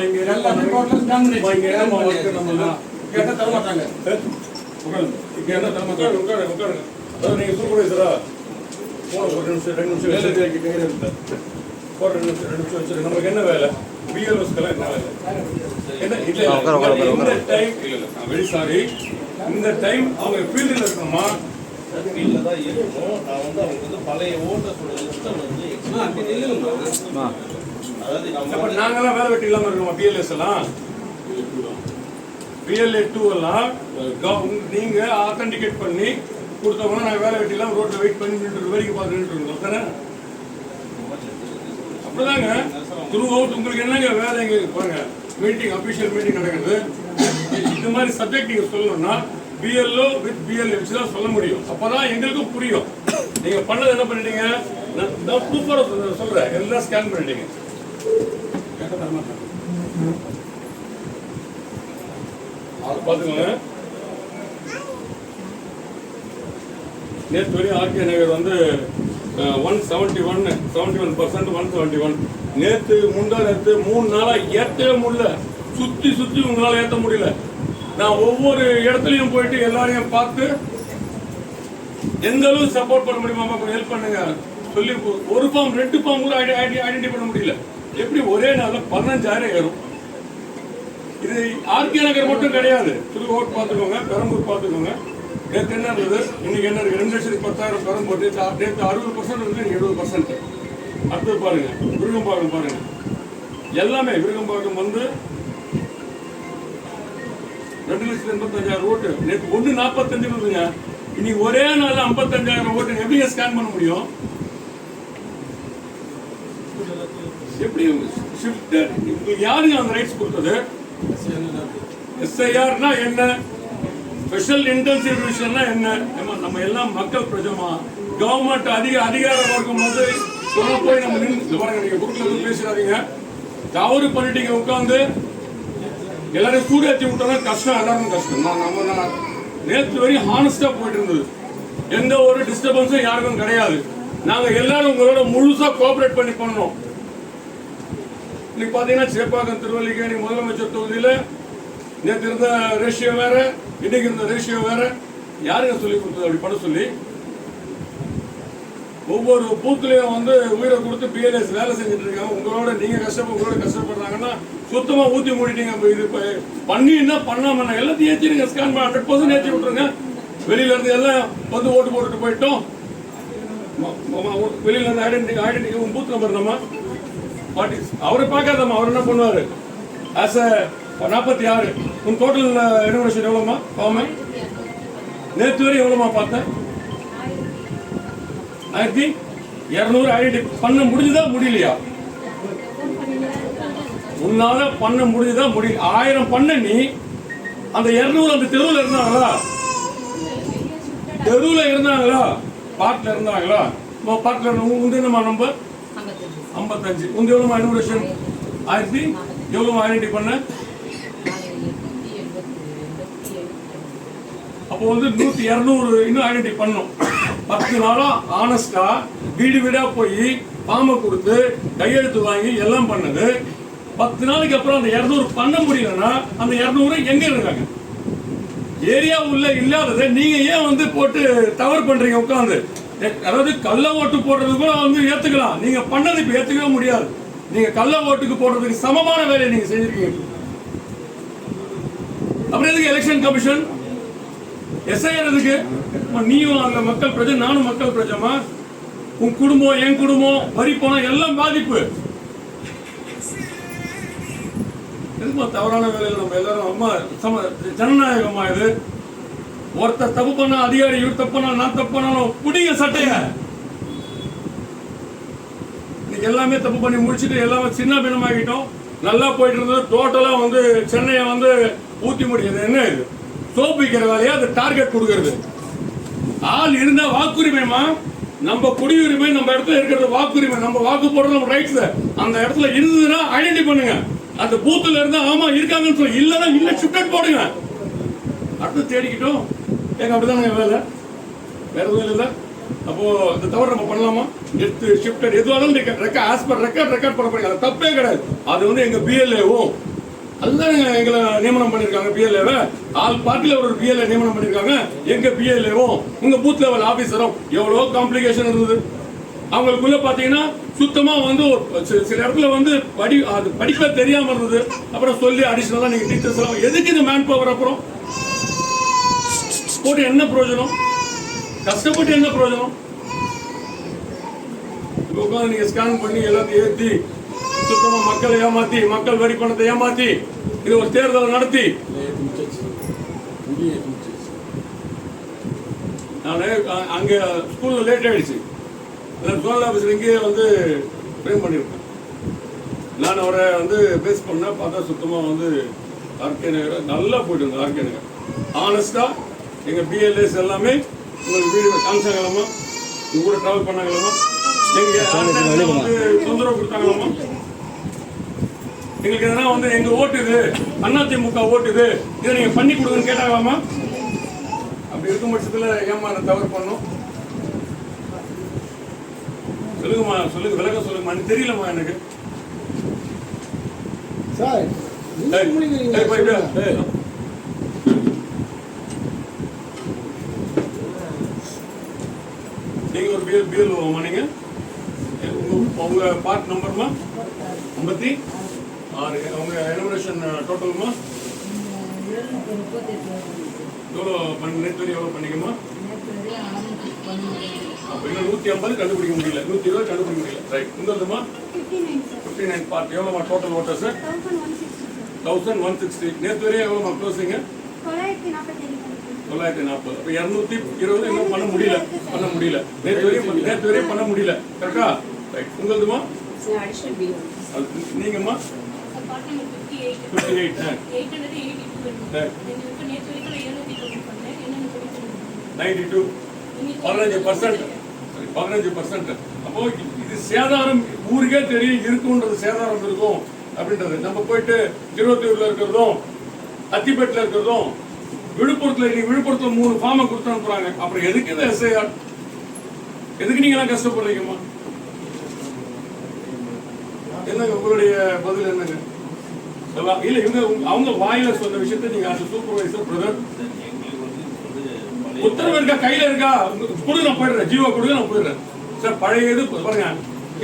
இங்க எல்லாத்தையும் total scan பண்ணி இங்க ஏமா ஒர்க் நம்ம கேட்டா தர மாட்டாங்க. உட்காருங்க. இங்க என்ன தர மாட்டாங்க? உட்காருங்க. அதாவது நீங்க சூப்பர்வைசரா போன ஒரு நிமிஷம் 2 நிமிஷம் வேலை ஒரு 2 நிமிஷம் வச்சுருங்க. நமக்கு என்ன வேலை? பிஎல்ஓஸ்க்கெல்லாம் என்ன வேலை? என்ன இல்லை இந்த டைம் இல்லை வெரி சாரி, இந்த டைம் அவங்க ஃபீல்டில் இருக்கணுமா? ஃபீல்டில் தான் இருக்கணும். நான் வந்து அவங்க வந்து பழைய ஓட்டர்ஸோட லிஸ்ட்டை வந்து அதாவது நம்ம நாங்கெல்லாம் வேலை வெட்டி இல்லாமல் இருக்கோமா? பிஎல்எஸ் எல்லாம் பிஎல்ஏ 2 எல்லாம் நீங்க ஆத்தென்டிகேட் பண்ணி கொடுத்தவங்க நாங்கள் வேலை வெட்டி இல்லாமல் ரோட்டில் வெயிட் பண்ணி வேடிக்கை பார்த்துட்டு இருக்கோம் தானே? அப்படிதாங்க த்ரூ அவுட் உங்களுக்கு என்னங்க வேலை? இங்கே பாருங்க மீட்டிங், அபிஷியல் மீட்டிங் நடக்குது. இந்த மாதிரி சப்ஜெக்ட் நீங்க சொல்லணும்னா பிஎல்ஓ வித் பிஎல்ஏ வச்சு தான் சொல்ல முடியும். அப்பதான் எங்களுக்கும் புரியும். நீங்க பண்ணது என்ன பண்ணிட்டீங்க? நான் ப்ரூஃபோட சொல்றேன், எல்லாம் ஸ்கேன் பண்ணிட்டீங்க. பாத்துக்கோங்க. நேற்று வரையும் ஆர்கே நகர் வந்து 171%, 171. நேற்று முந்தா நேற்று 3 நாளா ஏற்றவே முடியல. சுத்தி உங்களால ஏற்ற முடியல. நான் ஒவ்வொரு இடத்துலையும் போயிட்டு எல்லாரையும் பார்த்து எந்த அளவுக்கு சப்போர்ட் பண்ண முடியுமா கொஞ்சம் ஹெல்ப் பண்ணுங்க சொல்லி ஒரு ஃபார்ம் 2 ஃபார்ம் கூட ஐடென்டிஃபை பண்ண முடியல. எப்படி ஒரே நாளில் 15,000 ஏறும்? இது ஆர்கே நகர் மட்டும் கிடையாது. திருவோட் பார்த்துக்கோங்க, பெரம்பூர் பார்த்துக்கோங்க. நேற்று என்ன இருந்தது, இன்னைக்கு என்ன இருக்கு? 2,10,000 பெரம்பூர். நேற்று 60% இருந்து 70%. அடுத்தது பாருங்க விருகம்பாக்கம் பாருங்க. எல்லாமே விருகம்பாக்கம் வந்து 2,85,000 ஓட்டு. நேற்று 1,45 இருந்துங்க. இன்னைக்கு ஒரே நாள் 55,000 ஓட்டு. எப்படி ஸ்கேன் பண்ண முடியும்? எப்படி ஷிஃப்டட்? யாருங்க அந்த ரைட்ஸ் கொடுத்தது? எஸ்ஐஆர்னா என்ன? ஸ்பெஷல் இன்டென்சிவ் டிவிஷன்னா என்ன? நம்ம எல்லாம் மக்கள் பிரஜமா? கவர்மெண்ட் அதிகாரம் இருக்கும்போது சொல்ல போய் நம்ம நின்று பாருங்க. நீங்க குரூப்ல பேசுறாதீங்க, தவறு பண்ணிட்டீங்க. உட்காந்து எல்லாரும் சூடேற்றி விட்டோம்னா கஷ்டம், எல்லாருக்கும் கஷ்டம். நம்ம நேற்று வரையும் ஹானஸ்டா போயிட்டு இருந்தது. எந்த ஒரு டிஸ்டர்பன்ஸும் யாருக்கும் கிடையாது. நாங்க எல்லாரும் உங்களோட முழுசா கோஆபரேட் பண்ணி பண்ணோம். இன்னைக்கு பாத்தீங்கன்னா சேப்பாக்கம், திருவல்லிக்கேணி முதலமைச்சர் தொகுதியில நேற்று இருந்த ரேஷியோ வேற, இன்னைக்கு இருந்த ரேஷியோ வேற. யாருங்க சொல்லி கொடுத்தது அப்படி பண்ண சொல்லி? ஒவ்வொரு பூத்துலயும் வந்து உயிரை கொடுத்து பிஎல்எஸ் வேலை செஞ்சுட்டு இருக்காங்க. உங்களோட கஷ்டப்படுறாங்கன்னா சுத்தமா ஊத்தி மூடிட்டீங்க. இது பண்ணி என்ன பண்ணாம எல்லாத்தையும் ஏற்றிடுங்க. ஸ்கேன் 100% ஏற்றி விட்டுருங்க. வெளியில இருந்து எல்லாம் வந்து ஓட்டு போட்டுட்டு போயிட்டோம். வெளியில இருந்து ஐடென்டி பூத் நம்பர் நம்ம அவரை பார்க்காதம்மா. அவர் என்ன பண்ணுவாரு? ஆஸ் 46 உன் டோட்டல் ரெனோவேஷன் எவ்வளோமா? பாவமே நேற்று வரை எவ்வளோமா பார்த்தேன்? 1200 ஐடென்டி பண்ண முடிஞ்சுதா முடியலையா? உன்னால பண்ண முடிஞ்சுதா முடியல? 1000 பண்ண நீ. அந்த 200 அந்த தெருவில் இருந்தாங்களா? பாட்டில் இருந்தாங்களா? பாட்டில் உண்டு நம்ம நம்பர் 55. உங்க எவ்வளோ இனோவேஷன்? 1000 எவ்வளோ ஐடென்டி பண்ண? அப்போ வந்து 100 200 இன்னும் ஐடென்டி பண்ணும். 10 நாளா ஆனஸ்டா வீடு வீடா போய் பாம்பை கொடுத்து கையெழுத்து வாங்கி எல்லாம் பண்ணது. 10 நாளைக்கு அப்புறம் அந்த 200 பண்ண முடியலன்னா அந்த 200 எங்க இருக்காங்க? ஏரியா உள்ள இல்லாததை நீங்க ஏன் வந்து போட்டு தவறு பண்றீங்க உட்காந்து? அதாவது கள்ள ஓட்டு போடுறது கூட வந்து ஏத்துக்கலாம். நீங்க பண்ணது இப்ப ஏத்துக்கவே முடியாது. நீங்க கள்ள ஓட்டுக்கு போடுறதுக்கு சமமான வேலையை நீங்க செஞ்சிருக்கீங்க. அப்புறம் எதுக்கு எலெக்ஷன் கமிஷன்? எஸ்ஐஆர் எதுக்கு? நீயும் அந்த மக்கள் பிரஜை, நானும் மக்கள் பிரஜமா? உன் குடும்பம், என் குடும்பம், வரி பணம் எல்லாம் பாதிப்பு. எதுமா தவறான வேலையில் நம்ம எல்லாரும் அம்மா ஜனநாயகமா? இது ஒருத்தர் தப்பு பண்ணா அதிகாரி, இவர் தப்பு பண்ணா நான் தப்பு பண்ணாலும் புடிங்க சட்டைய. இன்னைக்கு எல்லாமே தப்பு பண்ணி முடிச்சுட்டு எல்லாமே சின்ன பின்னமாகிட்டோம். நல்லா போயிட்டு இருந்தது. டோட்டலா வந்து சென்னையை வந்து ஊத்தி முடியுது. என்ன இது? சோப்பு வைக்கிற வேலையா? அது டார்கெட் கொடுக்கறது. ஆள் இருந்தா வாக்குரிமைமா? நம்ம குடியுரிமை நம்ம இடத்துல இருக்கிறது வாக்குரிமை. நம்ம வாக்கு போடுறது நம்ம ரைட்ஸ். அந்த இடத்துல இருந்ததுன்னா ஐடென்டி பண்ணுங்க. அந்த பூத்துல இருந்தா ஆமா இருக்காங்கன்னு சொல்லி, இல்லன்னா இல்ல ஷிஃப்ட் போடுங்க. அடுத்து தேடிக்கிட்டோம். ஏங்க அப்படிதான் வேலை, வேற எதுவும் இல்லை. அப்போ இந்த தவறு நம்ம பண்ணலாமா? ஷிஃப்டட் எதுவாலும் ரெக்கார்ட் பண்ண போறீங்க. அது தப்பே கிடையாது. அது வந்து எங்க பிஎல்ஏவும் அதுதான் எங்களை நியமனம் பண்ணிருக்காங்க. பிஎல்ஏவை ஆல் பார்ட்டில ஒரு பிஎல்ஏ நியமனம் பண்ணிருக்காங்க. எங்க பிஎல்ஏவும் உங்க பூத் லெவல் ஆபீசரும் எவ்வளவு காம்ப்ளிகேஷன் இருந்தது. அவங்களுக்குள்ள பாத்தீங்கன்னா சுத்தமா வந்து சில இடத்துல வந்து படிப்பே தெரியாம இருந்தது. அப்புறம் சொல்லி அடிஷனலா நீங்க டீச்சர்ஸ் எல்லாம் எதுக்கு இந்த மேன் பவர் அப்புறம் போட்டு என்ன பிரயோஜனம்? கஷ்டப்பட்டு என்ன பிரயோஜனம்? உட்காந்து நீங்க ஸ்கேன் பண்ணி எல்லாத்தையும் ஏற்றி சுத்தமா மக்களை ஏமாத்தி மக்கள் வரி பணத்தை ஏமாத்தி இது ஒரு தேர்தல் நடத்தி நான் அங்க ஸ்கூல்ல லேட் ஆயிடுச்சு. ஜோனல் ஆஃபீஸர் இங்கேயே வந்து ஃப்ரேம் பண்ணியிருக்கேன். நான் அவரை வந்து பேஸ் பண்ண பார்த்தா சுத்தமா வந்து ஆர்கே நகர் நல்லா போயிட்டு இருந்தேன். ஆர்கே நகர் ஆனஸ்டா எங்க பிஎல்ஏஸ் எல்லாமே உங்களுக்கு வீடு காமிச்சாங்களாமா, உங்க கூட டிராவல் பண்ணாங்களாமா, எங்க தொந்தரவு கொடுத்தாங்களாமா, எங்களுக்கு எதனா வந்து எங்க ஓட்டு இது அதிமுக ஓட்டு இது இதை நீங்க பண்ணி கொடுங்கன்னு கேட்டாங்களாமா? அப்படி இருக்கும் பட்சத்துல ஏமா தவறு பண்ணும்? சொல்லுங்கம்மா, சொல்லுங்க, விளக்கம் சொல்லுங்கம்மா. எனக்கு தெரியலம்மா எனக்கு. சார் நீங்க ஒரு பிஎல் நீங்க உங்க பார்ட் நம்பர்மா 56. அவங்க எனுமரேஷன் டோட்டல்மா எவ்வளோ நேற்று எவ்வளோ பண்ணிக்கமா? அப்போ இன்னும் 150 கண்டுபிடிக்க முடியல, 120 கண்டுபிடிக்க முடியல. ரைட். உங்களுதுமா 59 பார்ட் எவ்வளோமா டோட்டல் ஓட்டர்ஸ்? 1160. நேற்று வரையும் எவ்வளோமா க்ளோசிங்க? 940. அப்போ 220 இன்னும் பண்ண முடியல. நேற்று வரையும் பண்ண முடியல. கரெக்டா? ரைட். உங்களுதுமா? நீங்கம்மா 58. 92. 15%. அப்போ இது சேதாரம் ஊருக்கே தெரியும் இருக்கும்ன்றது, சேதாரம் இருக்கும் அப்படின்றது. நம்ம போயிட்டு திருவத்தூர்ல இருக்கிறதும் அத்திப்பேட்டில் இருக்கிறதும் விழுப்புரத்துல 3 ஃபார்மை கொடுத்து அனுப்புறாங்க. அப்புறம் எதுக்கு இந்த எஸ்ஐஆர்? எதுக்கு நீங்க எல்லாம் கஷ்டப்படுறீங்கம்மா? என்னங்க உங்களுடைய பதில் என்னங்க? இல்ல இவங்க அவங்க வாயில சொன்ன விஷயத்த நீங்க அந்த சூப்பர்வைசர் பிரதர் உத்தரவு இருக்கா, கையில இருக்கா? கொடுங்க, நான் போயிடுறேன். ஜீவோ கொடுங்க, நான் போயிடுறேன் சார். பழைய இது பாருங்க,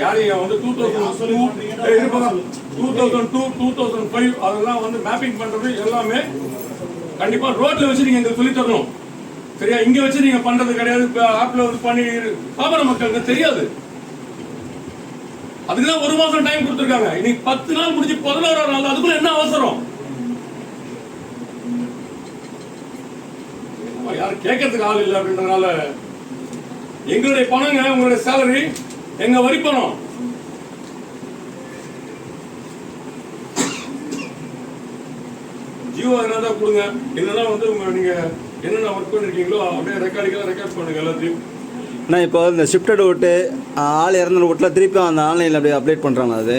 யாரையும் வந்து 2002, 2005 அதெல்லாம் வந்து மேப்பிங் பண்றது எல்லாமே கண்டிப்பா ரோட்ல வச்சு நீங்க எங்களுக்கு சொல்லி தரணும். சரியா? இங்க வச்சு நீங்க பண்றது கிடையாது. ஆப்ல வந்து பண்ணி பாமர மக்களுக்கு தெரியாது. அதுக்குதான் 1 மாசம் டைம் கொடுத்துருக்காங்க. இன்னைக்கு 10 நாள் முடிஞ்சு 11ஆவது நாள். அதுக்குள்ள என்ன அவசரம்? யாரும் கேட்கறதுக்கு ஆள் இல்லை அப்படின்றதுனால எங்களுடைய பணங்க, உங்களுடைய சேலரி, எங்க வரி பணம். ஜியோ என்னதான் கொடுங்க. இல்லைன்னா வந்து நீங்க என்னென்ன ஒர்க் பண்ணிருக்கீங்களோ அப்படியே ரெக்கார்ட் பண்ணுங்க எல்லாத்தையும். ஆனால் இப்போ இந்த ஷிஃப்டட் ஓட்டு ஆள் இறந்த ஓட்டில் திருப்பி அந்த ஆன்லைனில் அப்படியே அப்டேட் பண்ணுறாங்க. அது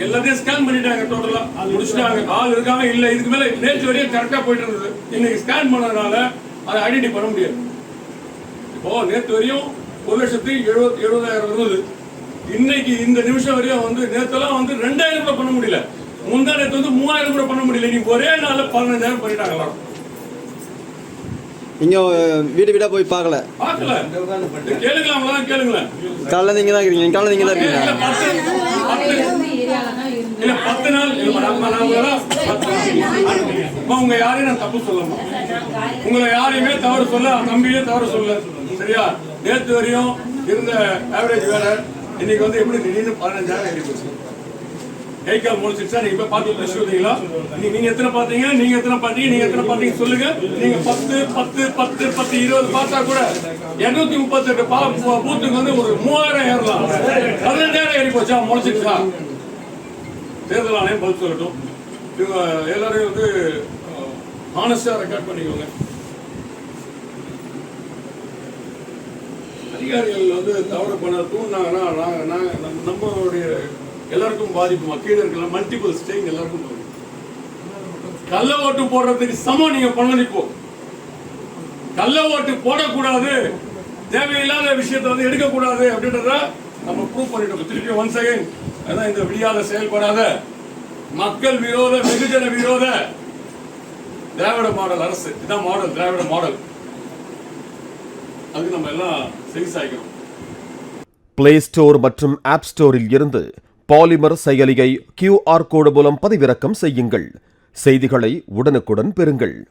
எல்லாத்தையும் ஸ்கேன் பண்ணிட்டாங்க. டோட்டலா முடிச்சுட்டாங்க. ஆள் இருக்காங்க இல்ல. இதுக்கு மேல நேற்று வரையும் கரெக்டா போயிட்டு இருந்தது. இன்னைக்கு ஸ்கேன் பண்ணதுனால அதை ஐடென்டி பண்ண முடியாது. இப்போ நேற்று வரையும் 1,70,000 இருந்தது. இன்னைக்கு இந்த நிமிஷம் வரையும் வந்து நேற்றெல்லாம் வந்து 2,000 கூட பண்ண முடியல. முந்தா நேற்று வந்து 3,000 கூட பண்ண முடியல. இன்னைக்கு ஒரே நாள்ல 15,000 பண்ணிட்டாங்களா? இங்க வீடு வீடா போய் பார்க்கல. கேளுங்களா? அவங்களாம் கேளுங்களேன். காலைல நீங்க தான் இருக்கீங்க. காலைல நீங்க தான் இருக்கீங்க. இல்ல 10 நாள் உங்க யாரையும் நான் தப்பு சொல்லமா? உங்களை யாரையுமே தவறு சொல்ல, தம்பியே தவறு சொல்ல. சரியா? நேற்று வரையும் இருந்த ஆவரேஜ் வேற. இன்னைக்கு வந்து எப்படி திடீர்னு 15,000 ஏறி போச்சு. கைக்கால் முடிச்சிருச்சா? நீங்க போய் பார்த்து ப்ளஸ் சொல்றீங்களா? நீங்க எத்தனை பாத்தீங்க? நீங்க எத்தனை பாத்தீங்க சொல்லுங்க. நீங்க 10, 20 பார்த்தா கூட 238 பூத்துக்கு வந்து ஒரு 3,000 ஏறலாம். 15,000 ஏறி போச்சா? முடிச்சிருச்சா? தேர்தல் ஆணையம் பதில் சொல்லட்டும். இவங்க எல்லாரையும் வந்து ஹானஸ்டா ரெக்கார்ட் பண்ணிக்கோங்க. அதிகாரிகள் வந்து தவறு பண்ண தூண்டினாங்கன்னா நம்மளுடைய எல்லாருக்கும் பாதிப்புமா? கீழே இருக்கலாம் மல்டிபிள் ஸ்டேஜ் எல்லாருக்கும் பாதிக்கும். கள்ள ஓட்டு போடுறதுக்கு சமம் நீங்க பண்ணணும். இப்போ கள்ள ஓட்டு போடக்கூடாது, தேவையில்லாத விஷயத்தை வந்து எடுக்கக்கூடாது அப்படின்றத நம்ம ப்ரூவ் பண்ணிட்டோம். திருப்பி ஒன்ஸ் அகைன் அதான் இந்த விடியாத செயல்படாத மக்கள் விரோத வெகுஜன விரோத திராவிட மாடல் அரசு. இதான் மாடல், திராவிட மாடல். அதுக்கு நம்ம எல்லாம் செவிசாய்க்கணும். பிளே ஸ்டோர் மற்றும் ஆப் ஸ்டோரில் இருந்து பாலிமர் செயலியை QR கோடு மூலம் பதிவிறக்கம் செய்யுங்கள். செய்திகளை உடனுக்குடன் பெறுங்கள்.